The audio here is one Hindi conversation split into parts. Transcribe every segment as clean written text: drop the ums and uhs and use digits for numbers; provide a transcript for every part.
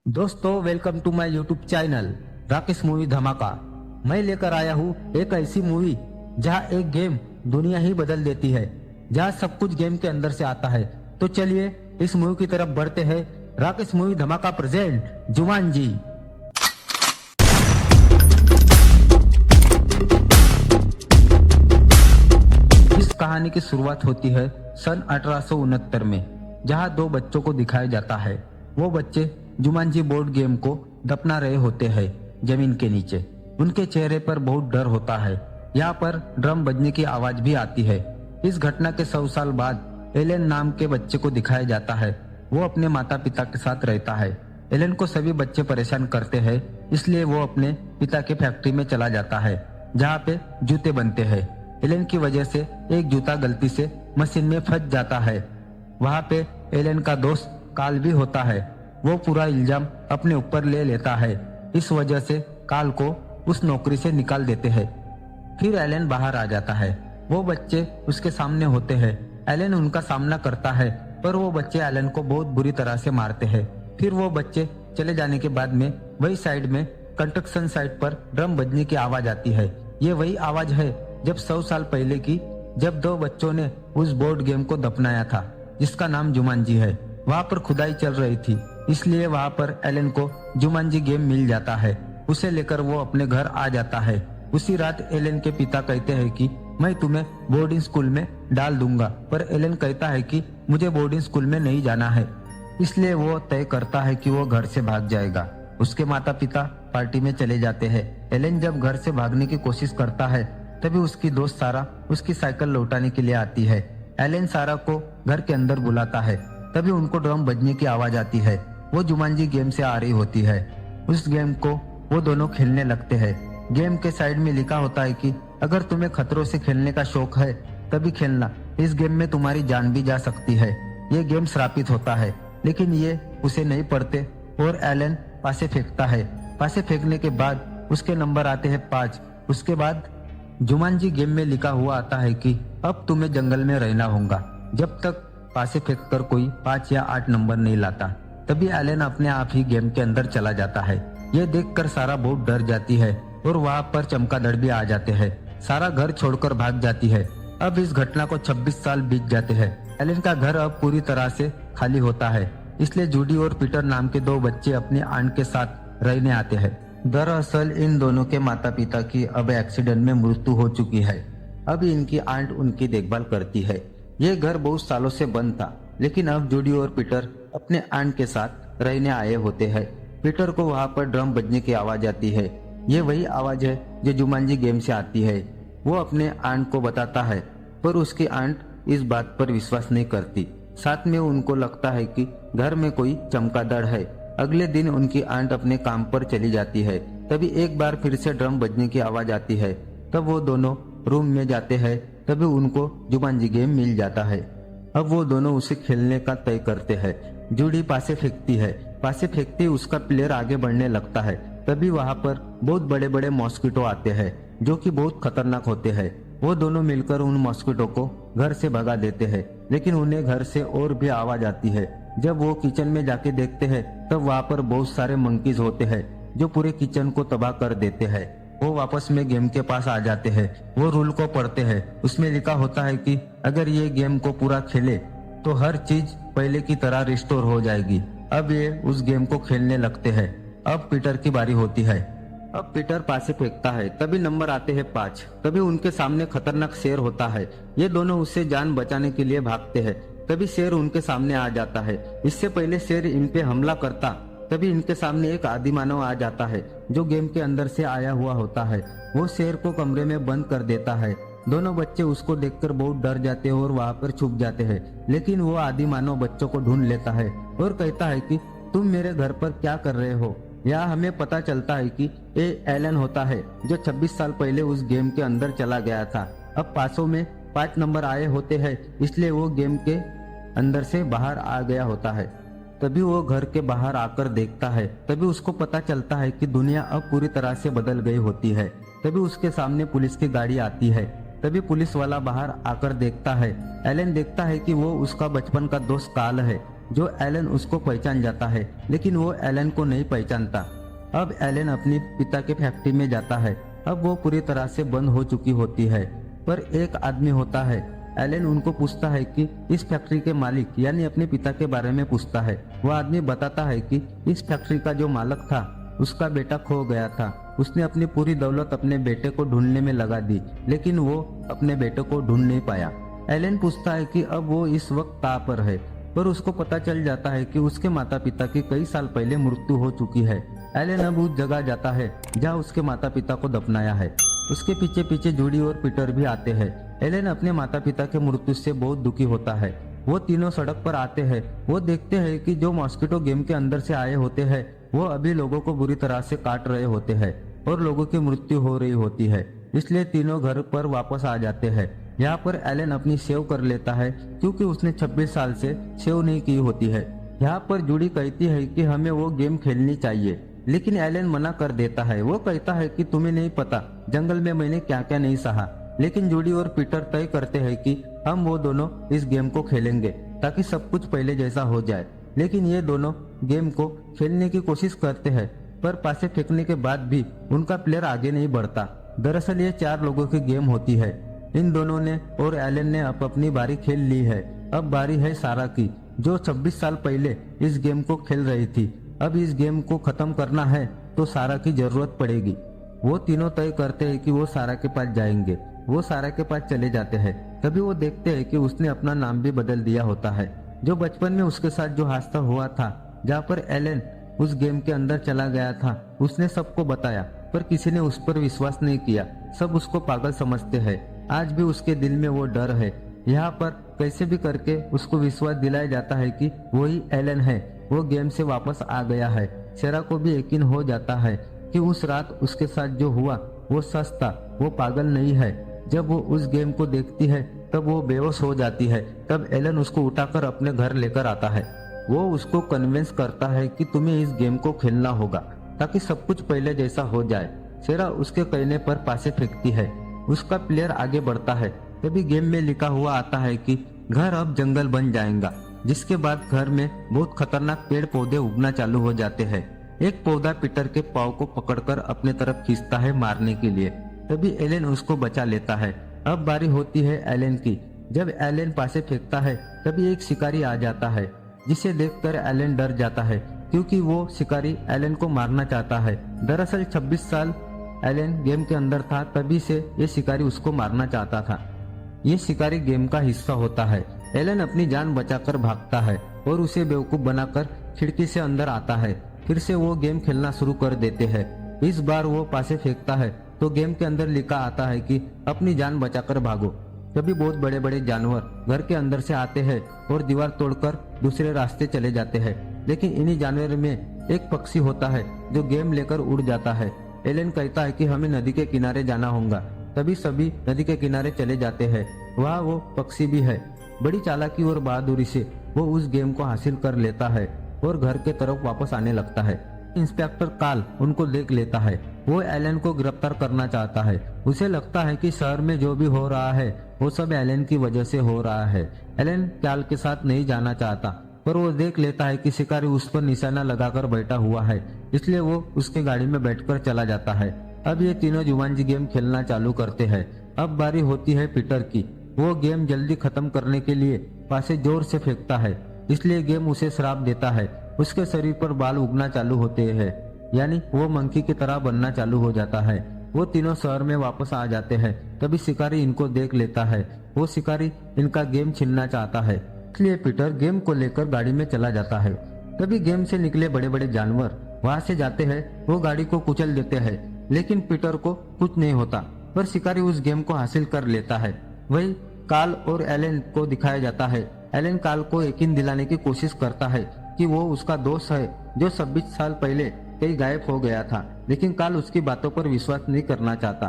दोस्तों welcome to my YouTube channel Rakesh movie Dhamaka. मैं लेकर आया हूँ एक ऐसी मूवी जहाँ एक गेम दुनिया ही बदल देती है, जहाँ सब कुछ गेम के अंदर से आता है। तो चलिए इस मूवी की तरफ बढ़ते हैं। राकेश मूवी धमाका प्रेजेंट जुमांजी। इस कहानी की शुरुआत होती है सन 1869 में, जहाँ दो बच्चों को दिखाया जाता है। वो बच्चे जुमांजी बोर्ड गेम को दफना रहे होते हैं जमीन के नीचे। उनके चेहरे पर बहुत डर होता है। यहाँ पर ड्रम बजने की आवाज भी आती है। इस घटना के 100 साल बाद एलन नाम के बच्चे को दिखाया जाता है। वो अपने माता पिता के साथ रहता है। एलन को सभी बच्चे परेशान करते हैं, इसलिए वो अपने पिता के फैक्ट्री में चला जाता है जहाँ पे जूते बनते हैं। एलन की वजह से एक जूता गलती से मशीन में फंस जाता है। वहाँ पे एलन का दोस्त काल भी होता है। वो पूरा इल्जाम अपने ऊपर ले लेता है। इस वजह से काल को उस नौकरी से निकाल देते हैं। फिर एलन बाहर आ जाता है। वो बच्चे उसके सामने होते हैं। एलन उनका सामना करता है, पर वो बच्चे एलन को बहुत बुरी तरह से मारते हैं। फिर वो बच्चे चले जाने के बाद में वही साइड में कंस्ट्रक्शन साइट पर ड्रम बजने की आवाज आती है। ये वही आवाज है जब 100 साल पहले की, जब दो बच्चों ने उस बोर्ड गेम को दफनाया था जिसका नाम जुमांजी है। वहाँ पर खुदाई चल रही थी, इसलिए वहाँ पर एलन को जुमांजी गेम मिल जाता है। उसे लेकर वो अपने घर आ जाता है। उसी रात एलन के पिता कहते हैं कि मैं तुम्हें बोर्डिंग स्कूल में डाल दूंगा, पर एलन कहता है कि मुझे बोर्डिंग स्कूल में नहीं जाना है। इसलिए वो तय करता है कि वो घर से भाग जाएगा। उसके माता पिता पार्टी में चले जाते हैं। एलन जब घर से भागने की कोशिश करता है, तभी उसकी दोस्त सारा उसकी साइकिल लौटाने के लिए आती है। एलन सारा को घर के अंदर बुलाता है, तभी उनको ड्रम बजने की आवाज आती है। वो जुमांजी गेम से आ रही होती है। उस गेम को वो दोनों खेलने लगते हैं। गेम के साइड में लिखा होता है कि अगर तुम्हें खतरों से खेलने का शौक है तभी खेलना, इस गेम में तुम्हारी जान भी जा सकती है। ये गेम श्रापित होता है, लेकिन ये उसे नहीं पढ़ते और एलन पासे फेंकता है। पासे फेंकने के बाद उसके नंबर आते हैं 5। उसके बाद जुमांजी गेम में लिखा हुआ आता है कि अब तुम्हें जंगल में रहना होगा जब तक पासे फेंक कर कोई 5 या 8 नंबर नहीं लाता। तभी एलन अपने आप ही गेम के अंदर चला जाता है। ये देखकर सारा बहुत डर जाती है और वहाँ पर चमगादड़ भी आ जाते हैं। सारा घर छोड़कर भाग जाती है। अब इस घटना को 26 साल बीत जाते हैं। एलन का घर अब पूरी तरह से खाली होता है, इसलिए जूडी और पीटर नाम के दो बच्चे अपनी आंट के साथ रहने आते हैं। दरअसल इन दोनों के माता पिता की अब एक्सीडेंट में मृत्यु हो चुकी है। अब इनकी आंट उनकी देखभाल करती है। ये घर बहुत सालों से बंद था, लेकिन अब जूडी और पीटर अपने आंट के साथ रहने आए होते हैं। पीटर को वहाँ पर ड्रम बजने की आवाज आती है। ये वही आवाज है जो जुमांजी गेम से आती है। वो अपने आंट को बताता है, पर उसकी आंट इस बात पर विश्वास नहीं करती। साथ में उनको लगता है कि घर में कोई चमगादड़ है। अगले दिन उनकी आंट अपने काम पर चली जाती है। तभी एक बार फिर से ड्रम बजने की आवाज आती है। तब वो दोनों रूम में जाते हैं। तभी उनको जुमांजी गेम मिल जाता है। अब वो दोनों उसे खेलने का तय करते हैं। जूडी पासे फेंकती है। पासे फेंकते ही उसका प्लेयर आगे बढ़ने लगता है। तभी वहाँ पर बहुत बड़े बड़े मॉस्किटो आते हैं जो कि बहुत खतरनाक होते हैं। वो दोनों मिलकर उन मॉस्किटो को घर से भगा देते हैं, लेकिन उन्हें घर से और भी आवाज आती है। जब वो किचन में जाके देखते हैं तब वहाँ पर बहुत सारे मंकीज होते हैं जो पूरे किचन को तबाह कर देते हैं। वो वापस में गेम के पास आ जाते हैं। वो रूल को पढ़ते हैं। उसमें लिखा होता है कि अगर ये गेम को पूरा खेले तो हर चीज पहले की तरह रिस्टोर हो जाएगी। अब ये उस गेम को खेलने लगते हैं। अब पीटर की बारी होती है। अब पीटर पासे फेंकता है। तभी नंबर आते हैं 5। तभी उनके सामने खतरनाक शेर होता है। ये दोनों उससे जान बचाने के लिए भागते हैं। तभी शेर उनके सामने आ जाता है। इससे पहले शेर इन पे हमला करता, तभी इनके सामने एक आदिमानव आ जाता है जो गेम के अंदर से आया हुआ होता है। वो शेर को कमरे में बंद कर देता है। दोनों बच्चे उसको देखकर बहुत डर जाते हैं और वहाँ पर छुप जाते हैं। लेकिन वो आदिमानव बच्चों को ढूंढ लेता है और कहता है कि तुम मेरे घर पर क्या कर रहे हो। यहाँ हमें पता चलता है कि ये एलन होता है जो 26 साल पहले उस गेम के अंदर चला गया था। अब पासों में 5 नंबर आए होते हैं, इसलिए वो गेम के अंदर से बाहर आ गया होता है। तभी वो घर के बाहर आकर देखता है। तभी उसको पता चलता है कि दुनिया अब पूरी तरह से बदल गई होती है। तभी उसके सामने पुलिस की गाड़ी आती है। तभी पुलिस वाला बाहर आकर देखता है। एलन देखता है कि वो उसका बचपन का दोस्त काल है। जो एलन उसको पहचान जाता है, लेकिन वो एलन को नहीं पहचानता। अब एलन अपनी पिता के फैक्ट्री में जाता है। अब वो पूरी तरह से बंद हो चुकी होती है, पर एक आदमी होता है। एलन उनको पूछता है कि इस फैक्ट्री के मालिक यानी अपने पिता के बारे में पूछता है। वह आदमी बताता है कि इस फैक्ट्री का जो मालिक था उसका बेटा खो गया था। उसने अपनी पूरी दौलत अपने बेटे को ढूंढने में लगा दी, लेकिन वो अपने बेटे को ढूंढ नहीं पाया। एलन पूछता है कि अब वो इस वक्त कहाँ पर है, पर उसको पता चल जाता है कि उसके माता पिता की कई साल पहले मृत्यु हो चुकी है। एलन अब उस जगह जाता है जहाँ उसके माता पिता को दफनाया है। उसके पीछे पीछे जूडी और पीटर भी आते हैं। एलन अपने माता पिता के मृत्यु से बहुत दुखी होता है। वो तीनों सड़क पर आते हैं। वो देखते हैं कि जो मॉस्किटो गेम के अंदर से आए होते हैं वो अभी लोगों को बुरी तरह से काट रहे होते हैं और लोगों की मृत्यु हो रही होती है। इसलिए तीनों घर पर वापस आ जाते हैं। यहाँ पर एलन अपनी सेव कर लेता है क्योंकि उसने 26 साल से सेव नहीं की होती है। यहाँ पर जूडी कहती है कि हमें वो गेम खेलनी चाहिए, लेकिन एलन मना कर देता है। वो कहता है कि तुम्हें नहीं पता जंगल में मैंने क्या क्या नहीं सहा। लेकिन जूडी और पीटर तय करते हैं कि हम वो दोनों इस गेम को खेलेंगे ताकि सब कुछ पहले जैसा हो जाए। लेकिन ये दोनों गेम को खेलने की कोशिश करते हैं, पर पासे फेंकने के बाद भी उनका प्लेयर आगे नहीं बढ़ता। दरअसल ये 4 लोगों की गेम होती है। इन दोनों ने और एलन ने अब अपनी बारी खेल ली है। अब बारी है सारा की, जो 26 साल पहले इस गेम को खेल रही थी। अब इस गेम को खत्म करना है तो सारा की जरूरत पड़ेगी। वो तीनों तय करते हैं कि वो सारा के पास जाएंगे। वो सारा के पास चले जाते हैं। तभी वो देखते हैं कि उसने अपना नाम भी बदल दिया होता है। जो बचपन में उसके साथ जो हादसा हुआ था, जहाँ पर एलन उस गेम के अंदर चला गया था, उसने सबको बताया, पर किसी ने उस पर विश्वास नहीं किया। सब उसको पागल समझते हैं। आज भी उसके दिल में वो डर है। यहाँ पर कैसे भी करके उसको विश्वास दिलाया जाता है कि वही एलन है, वो गेम से वापस आ गया है। सेरा को भी यकीन हो जाता है कि उस रात उसके साथ जो हुआ वो सच था, वो पागल नहीं है। जब वो उस गेम को देखती है तब वो बेहोश हो जाती है। तब एलन उसको उठाकर अपने घर लेकर आता है। वो उसको कन्विंस करता है कि तुम्हें इस गेम को खेलना होगा ताकि सब कुछ पहले जैसा हो जाए। सेरा उसके कहने पर पासे फेंकती है। उसका प्लेयर आगे बढ़ता है। तभी गेम में लिखा हुआ आता है कि घर अब जंगल बन जाएगा, जिसके बाद घर में बहुत खतरनाक पेड़ पौधे उगना चालू हो जाते हैं। एक पौधा पीटर के पाँव को पकड़कर अपने तरफ खींचता है मारने के लिए। तभी एलन उसको बचा लेता है। अब बारी होती है एलन की। जब एलन पासे फेंकता है तभी एक शिकारी आ जाता है, जिसे देखकर एलन डर जाता है क्योंकि वो शिकारी एलन को मारना चाहता है। दरअसल 26 साल एलन गेम के अंदर था, तभी से ये शिकारी उसको मारना चाहता था। ये शिकारी गेम का हिस्सा होता है। एलन अपनी जान बचाकर भागता है और उसे बेवकूफ बनाकर खिड़की से अंदर आता है। फिर से वो गेम खेलना शुरू कर देते हैं। इस बार वो पासे फेंकता है तो गेम के अंदर लिखा आता है कि अपनी जान बचाकर भागो। तभी बहुत बड़े बड़े जानवर घर के अंदर से आते हैं और दीवार तोड़कर दूसरे रास्ते चले जाते हैं। लेकिन इन्हीं जानवरों में एक पक्षी होता है जो गेम लेकर उड़ जाता है। एलन कहता है कि हमें नदी के किनारे जाना होगा। तभी सभी नदी के किनारे चले जाते हैं। वहाँ वो पक्षी भी है। बड़ी चालाकी और बहादुरी से वो उस गेम को हासिल कर लेता है और घर के तरफ वापस आने लगता है। इंस्पेक्टर कार्ल उनको देख लेता है। वो एलन को गिरफ्तार करना चाहता है। उसे लगता है कि शहर में जो भी हो रहा है वो सब एलन की वजह से हो रहा है। एलन कार्ल के साथ नहीं जाना चाहता, पर वो देख लेता है कि शिकारी उस पर निशाना लगाकर बैठा हुआ है, इसलिए वो उसकी गाड़ी में बैठकर चला जाता है। अब ये तीनों जुमांजी गेम खेलना चालू करते हैं। अब बारी होती है पीटर की। वो गेम जल्दी खत्म करने के लिए पासे जोर से फेंकता है, इसलिए गेम उसे श्राप देता है। उसके शरीर पर बाल उगना चालू होते हैं, यानी वो मंकी की तरह बनना चालू हो जाता है। वो तीनों शहर में वापस आ जाते हैं। तभी शिकारी इनको देख लेता है। वो शिकारी इनका गेम छीनना चाहता है, इसलिए पीटर गेम को लेकर गाड़ी में चला जाता है। तभी गेम से निकले बड़े बड़े जानवर वहां से जाते हैं। वो गाड़ी को कुचल देते हैं, लेकिन पीटर को कुछ नहीं होता, पर शिकारी उस गेम को हासिल कर लेता है। वही कार्ल और एलन को दिखाया जाता है। एलन कार्ल को यकीन दिलाने की कोशिश करता है कि वो उसका दोस्त है जो 26 साल पहले कहीं गायब हो गया था, लेकिन कार्ल उसकी बातों पर विश्वास नहीं करना चाहता।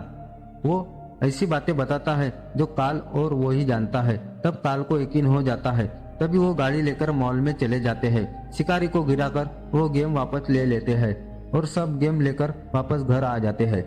वो ऐसी बातें बताता है जो कार्ल और वो ही जानता है। तब कार्ल को यकीन हो जाता है। तभी वो गाड़ी लेकर मॉल में चले जाते हैं। शिकारी को गिराकर वो गेम वापस ले लेते हैं और सब गेम लेकर वापस घर आ जाते हैं।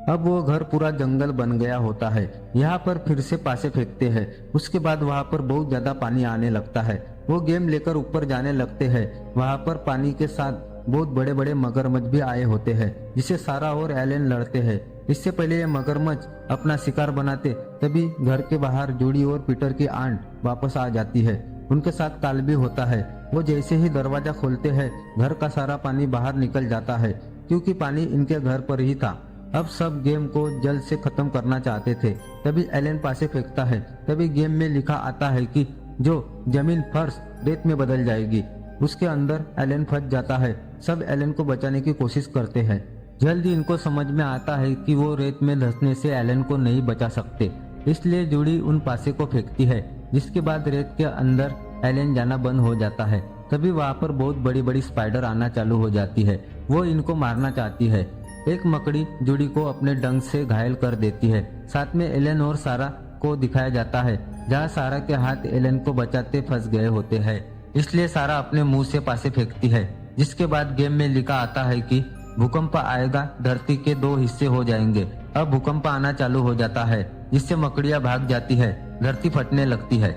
अब वो घर पूरा जंगल बन गया होता है। यहाँ पर फिर से पासे फेंकते हैं। उसके बाद वहाँ पर बहुत ज्यादा पानी आने लगता है। वो गेम लेकर ऊपर जाने लगते हैं। वहाँ पर पानी के साथ बहुत बड़े बड़े मगरमच्छ भी आए होते हैं, जिसे सारा और एलन लड़ते हैं। इससे पहले ये मगरमच्छ अपना शिकार बनाते तभी घर के बाहर जूडी और पीटर की आंट वापस आ जाती है। उनके साथ काल भी होता है। वो जैसे ही दरवाजा खोलते हैं घर का सारा पानी बाहर निकल जाता है, क्योंकि पानी इनके घर पर ही था। अब सब गेम को जल्द से खत्म करना चाहते थे। तभी एलन पासे फेंकता है। तभी गेम में लिखा आता है कि जो जमीन फर्श रेत में बदल जाएगी। उसके अंदर एलन फंस जाता है। सब एलन को बचाने की कोशिश करते हैं। जल्द ही इनको समझ में आता है कि वो रेत में धंसने से एलन को नहीं बचा सकते, इसलिए जूडी उन पासे को फेंकती है, जिसके बाद रेत के अंदर एलन जाना बंद हो जाता है। तभी वहाँ पर बहुत बड़ी बड़ी स्पाइडर आना चालू हो जाती है। वो इनको मारना चाहती है। एक मकड़ी जूडी को अपने डंक से घायल कर देती है। साथ में एलन और सारा को दिखाया जाता है, जहाँ सारा के हाथ एलन को बचाते फंस गए होते हैं, इसलिए सारा अपने मुंह से पासे फेंकती है। जिसके बाद गेम में लिखा आता है कि भूकंप आएगा, धरती के 2 हिस्से हो जाएंगे। अब भूकंप आना चालू हो जाता है, जिससे मकड़ियां भाग जाती है, धरती फटने लगती है।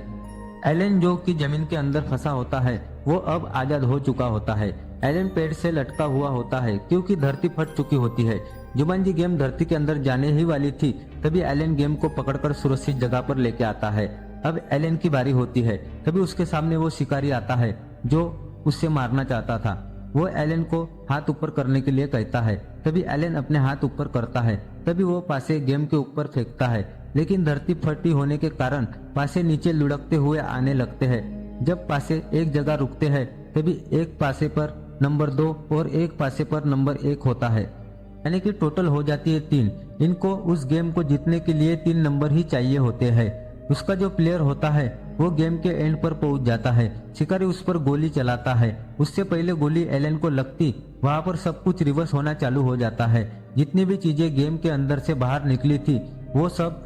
एलन जो कि जमीन के अंदर फंसा होता है, वो अब आजाद हो चुका होता है। एलन पेड़ से लटका हुआ होता है, क्योंकि धरती फट चुकी होती है। जुमांजी गेम धरती के अंदर जाने ही वाली थी, तभी एलन गेम को पकड़कर सुरक्षित जगह पर लेके आता है। अब एलन की बारी होती है। तभी उसके सामने वो शिकारी आता है जो उससे मारना चाहता था। वो एलन को हाथ ऊपर करने के लिए कहता है। तभी एलन अपने हाथ ऊपर करता है। तभी वो पासे गेम के ऊपर फेंकता है, लेकिन धरती फटी होने के कारण पासे नीचे लुढ़कते हुए आने लगते हैं। जब पासे एक जगह रुकते हैं, तभी एक पासे पर नंबर 2 और एक पासे पर नंबर 1 होता है, यानी कि टोटल हो जाती है 3। इनको उस गेम को जीतने के लिए 3 नंबर ही चाहिए होते हैं। उसका जो प्लेयर होता है वो गेम के एंड पर पहुंच जाता है। शिकारी उस पर गोली चलाता है। उससे पहले गोली एलन को लगती, वहां पर सब कुछ रिवर्स होना चालू हो जाता है। जितनी भी चीजें गेम के अंदर से बाहर निकली थी वो सब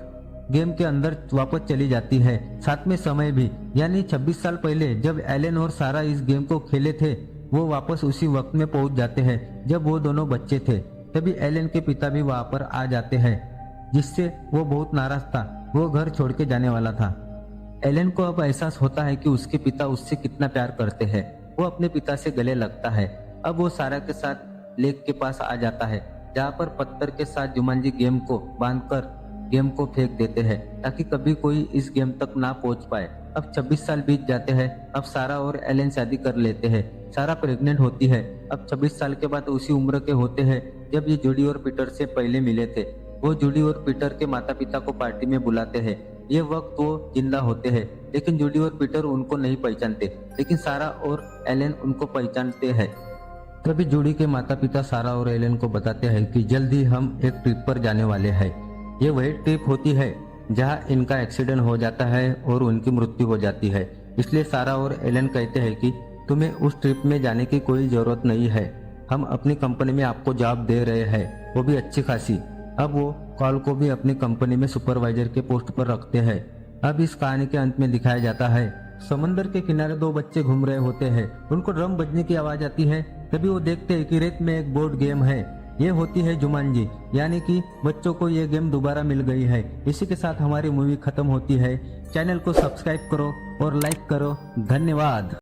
गेम के अंदर वापस चली जाती है, साथ में समय भी। यानी 26 साल पहले जब एलन और सारा इस गेम को खेले थे, वो वापस उसी वक्त में पहुंच जाते हैं जब वो दोनों बच्चे थे। तभी एलन के पिता भी वहां पर आ जाते हैं, जिससे वो बहुत नाराज था। वो घर छोड़ के जाने वाला था। एलन को अब एहसास होता है कि उसके पिता उससे कितना प्यार करते हैं। वो अपने पिता से गले लगता है। अब वो सारा के साथ लेक के पास आ जाता है, जहाँ पर पत्थर के साथ जुमांजी गेम को बांधकर गेम को फेंक देते हैं, ताकि कभी कोई इस गेम तक ना पहुंच पाए। अब 26 साल बीत जाते हैं। अब सारा और एलन शादी कर लेते हैं। सारा प्रेग्नेंट होती है। अब 26 साल के बाद उसी उम्र के होते हैं जब ये जूडी और पीटर से पहले मिले थे। वो जूडी और पीटर के माता पिता को पार्टी में बुलाते हैं। ये वक्त वो जिंदा होते हैं, लेकिन जूडी और पीटर उनको नहीं पहचानते, लेकिन सारा और एलन उनको पहचानते हैं। तभी जूडी के माता पिता सारा और एलन को बताते हैं कि जल्द ही हम एक ट्रिप पर जाने वाले हैं। ये वही ट्रिप होती है जहां इनका एक्सीडेंट हो जाता है और उनकी मृत्यु हो जाती है। इसलिए सारा और एलन कहते हैं कि तुम्हें उस ट्रिप में जाने की कोई जरूरत नहीं है। हम अपनी कंपनी में आपको जॉब दे रहे हैं, वो भी अच्छी खासी। अब वो कॉल को भी अपनी कंपनी में सुपरवाइजर के पोस्ट पर रखते हैं। अब इस कहानी के अंत में दिखाया जाता है, समंदर के किनारे 2 बच्चे घूम रहे होते हैं। उनको ड्रम बजने की आवाज आती है। तभी वो देखते हैं कि रेत में एक बोर्ड गेम है। ये होती है जुमांजी, यानी कि बच्चों को ये गेम दोबारा मिल गई है। इसी के साथ हमारी मूवी खत्म होती है। चैनल को सब्सक्राइब करो और लाइक करो। धन्यवाद।